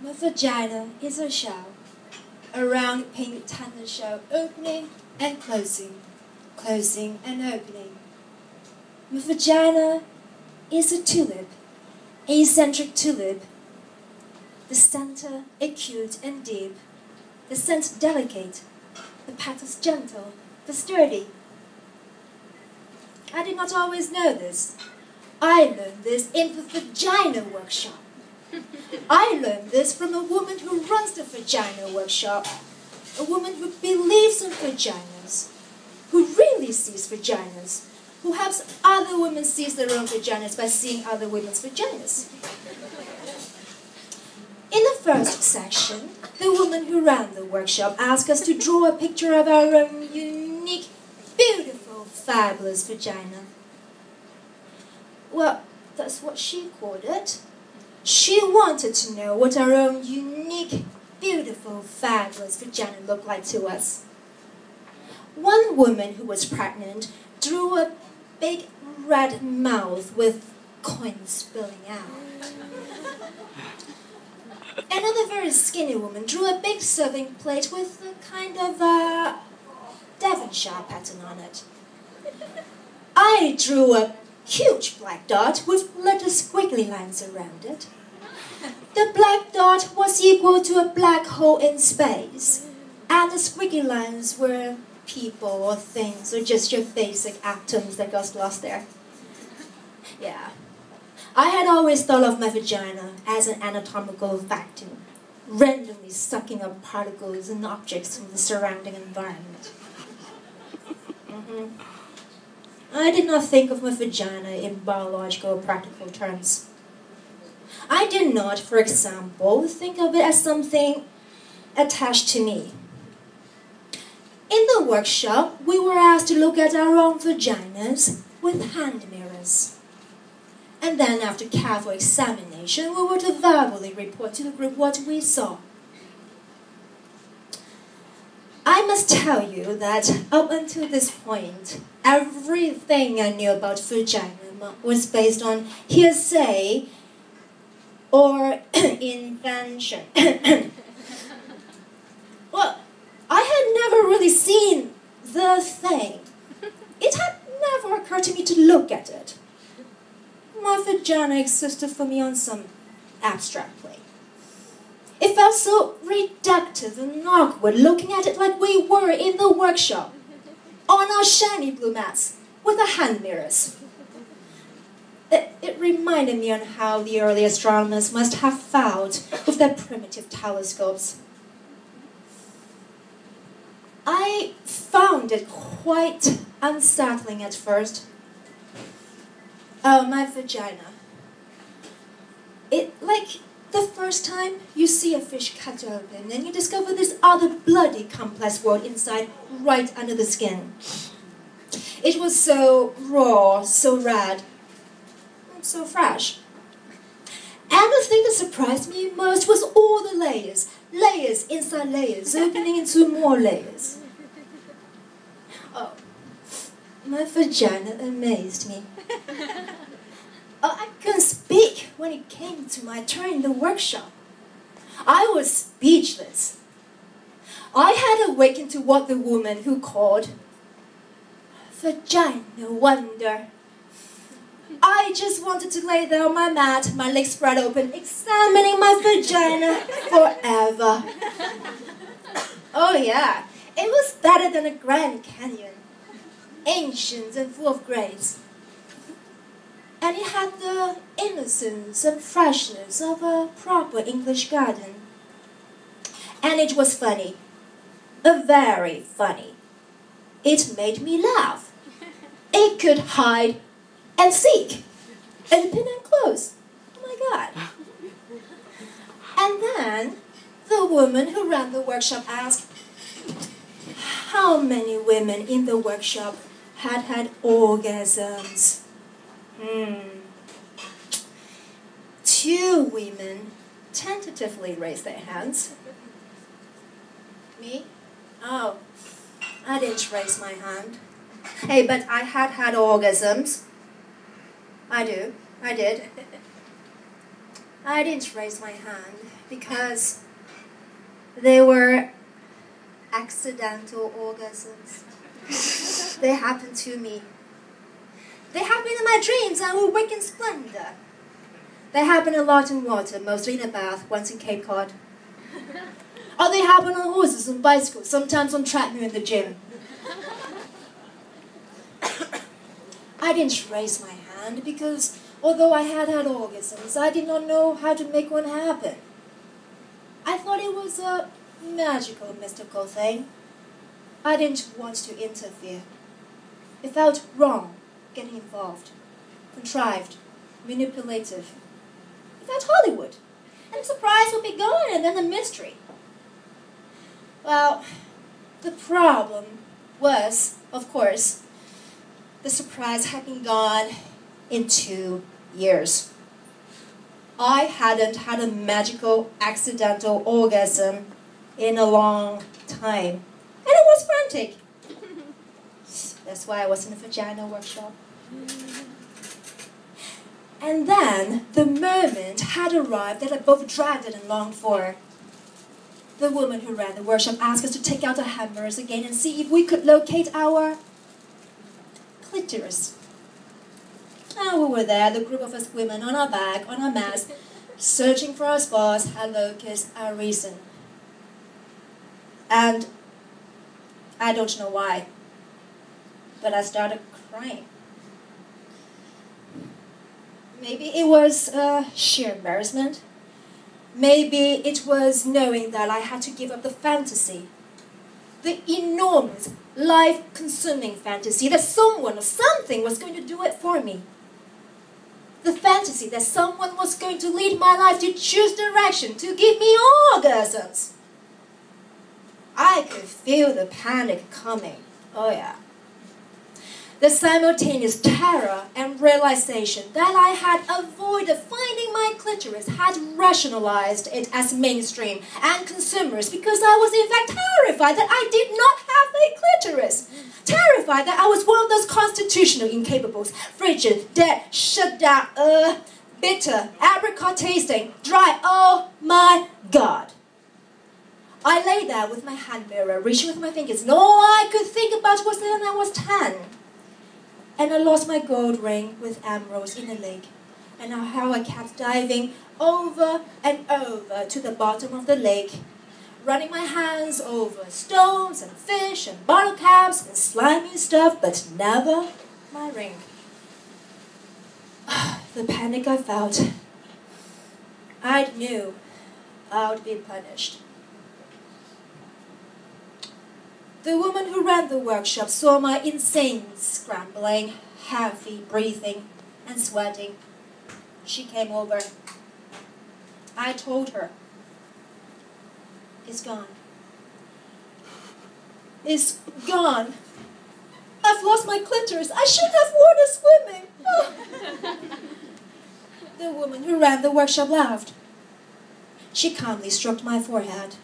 My vagina is a shell, a round pink tennis shell, opening and closing, closing and opening. My vagina is a tulip, eccentric tulip, the center acute and deep, the scent delicate, the petals gentle, the sturdy. I did not always know this. I learned this in the Vagina Workshop. I learned this from a woman who runs the Vagina Workshop, a woman who believes in vaginas, who really sees vaginas, who helps other women see their own vaginas by seeing other women's vaginas. In the first section, the woman who ran the workshop asked us to draw a picture of our own unique, beautiful, fabulous vagina. Well, that's what she called it. She wanted to know what our own unique, beautiful, fabulous vagina looked like to us. One woman who was pregnant drew a big red mouth with coins spilling out. Another very skinny woman drew a big serving plate with a kind of Devonshire pattern on it. I drew a huge black dot with little squiggly lines around it. The black dot was equal to a black hole in space, and the squiggly lines were people or things or just your basic atoms that got lost there. Yeah. I had always thought of my vagina as an anatomical vacuum, randomly sucking up particles and objects from the surrounding environment. I did not think of my vagina in biological or practical terms. I did not, for example, think of it as something attached to me. In the workshop, we were asked to look at our own vaginas with hand mirrors. And then after careful examination, we were to verbally report to the group what we saw. I must tell you that up until this point, everything I knew about vagina was based on hearsay or invention. Well, I had never really seen the thing. It had never occurred to me to look at it. My vagina existed for me on some abstract plane. It felt so reductive and awkward looking at it like we were in the workshop, on our shiny blue mats, with the hand mirrors. It reminded me on how the early astronomers must have felt with their primitive telescopes. I found it quite unsettling at first. Oh, my vagina. Like the first time you see a fish cut open and you discover this other bloody complex world inside right under the skin. It was so raw, so red, so fresh. And the thing that surprised me most was all the layers. Layers inside layers, opening into more layers. Oh, my vagina amazed me. I couldn't speak when it came to my turn in the workshop. I was speechless. I had awakened to what the woman who called Vagina Wonder. I just wanted to lay there on my mat, my legs spread open, examining my vagina forever. Oh yeah, it was better than a Grand Canyon, ancient and full of grace. And it had the innocence and freshness of a proper English garden. And it was funny, very funny. It made me laugh. It could hide and seek, open and close. Oh my God. And then the woman who ran the workshop asked, how many women in the workshop had orgasms? 2 women tentatively raised their hands. Me? Oh, I didn't raise my hand. Hey, but I had orgasms. I did. I didn't raise my hand because they were accidental orgasms. They happened to me. They happened in my dreams and will wake in splendor. They happen a lot in water, mostly in a bath, once in Cape Cod. Or they happen on horses and bicycles, sometimes on treadmill in the gym. I didn't raise my hand because although I had orgasms, I did not know how to make one happen. I thought it was a magical, mystical thing. I didn't want to interfere. It felt wrong, getting involved, contrived, manipulative. It felt Hollywood, and the surprise would be gone, and then the mystery. Well, the problem was, of course, the surprise had been gone in 2 years. I hadn't had a magical, accidental orgasm in a long time. And it was frantic. That's why I was in the Vagina Workshop. And then the moment had arrived that I both dreaded and longed for. The woman who ran the workshop asked us to take out the hammers again and see if we could locate our clitoris. And we were there, the group of us women, on our back, on our mats, searching for our spots, our locus, our reason. And I don't know why, but I started crying. Maybe it was sheer embarrassment. Maybe it was knowing that I had to give up the fantasy, the enormous, life-consuming fantasy that someone or something was going to do it for me. The fantasy that someone was going to lead my life to choose direction, to give me orgasms. I could feel the panic coming. Oh yeah. The simultaneous terror and realization that I had avoided finding my clitoris had rationalized it as mainstream and consumers because I was in fact terrified that I did not have a clitoris. Terrified that I was one of those constitutional incapables, frigid, dead, shut down, bitter, apricot tasting, dry, oh my God. I lay there with my hand mirror, reaching with my fingers, and all I could think about was when I was 10. And I lost my gold ring with emeralds in the lake, and how I kept diving over and over to the bottom of the lake, running my hands over stones and fish and bottle caps and slimy stuff, but never my ring. The panic I felt. I knew I would be punished. The woman who ran the workshop saw my insane scrambling, heavy breathing, and sweating. She came over. I told her, "It's gone. It's gone. I've lost my clitoris. I should have worn a swimming." Oh. The woman who ran the workshop laughed. She calmly stroked my forehead.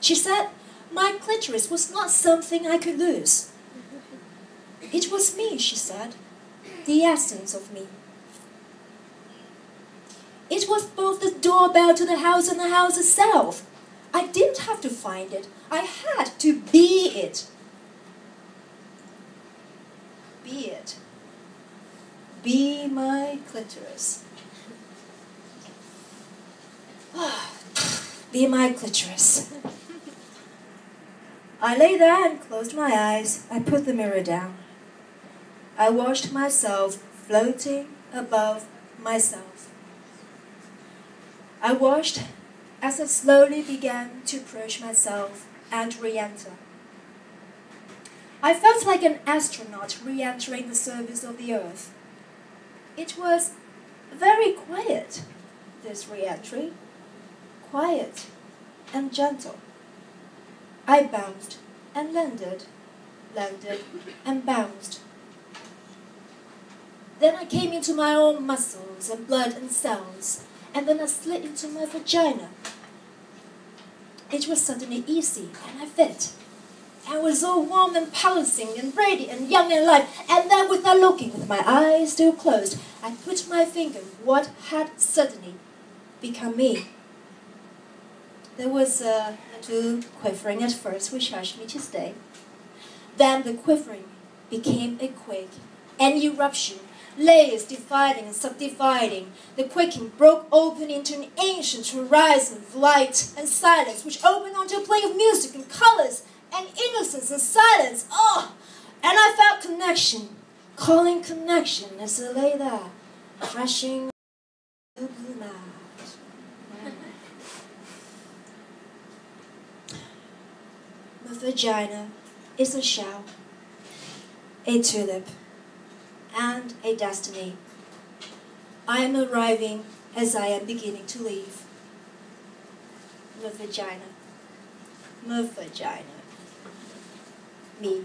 She said, my clitoris was not something I could lose. It was me, she said, the essence of me. It was both the doorbell to the house and the house itself. I didn't have to find it. I had to be it. Be it. Be my clitoris. Be my clitoris. I lay there and closed my eyes. I put the mirror down. I watched myself floating above myself. I watched as I slowly began to approach myself and re-enter. I felt like an astronaut re-entering the surface of the Earth. It was very quiet, this re-entry. Quiet and gentle. I bounced and landed and bounced. Then I came into my own muscles and blood and cells, and then I slid into my vagina. It was suddenly easy, and I fit. and was all warm and pulsing and radiant and young and alive. And then, without looking, with my eyes still closed, I put my finger on what had suddenly become me. There was a little quivering at first, which urged me to stay. Then the quivering became a quake, an eruption, layers dividing and subdividing. The quaking broke open into an ancient horizon of light and silence, which opened onto a play of music and colors and innocence and silence. Oh! And I felt connection, calling connection as I lay there, crashing the blue night. My vagina is a shell, a tulip, and a destiny. I am arriving as I am beginning to leave. My vagina, me.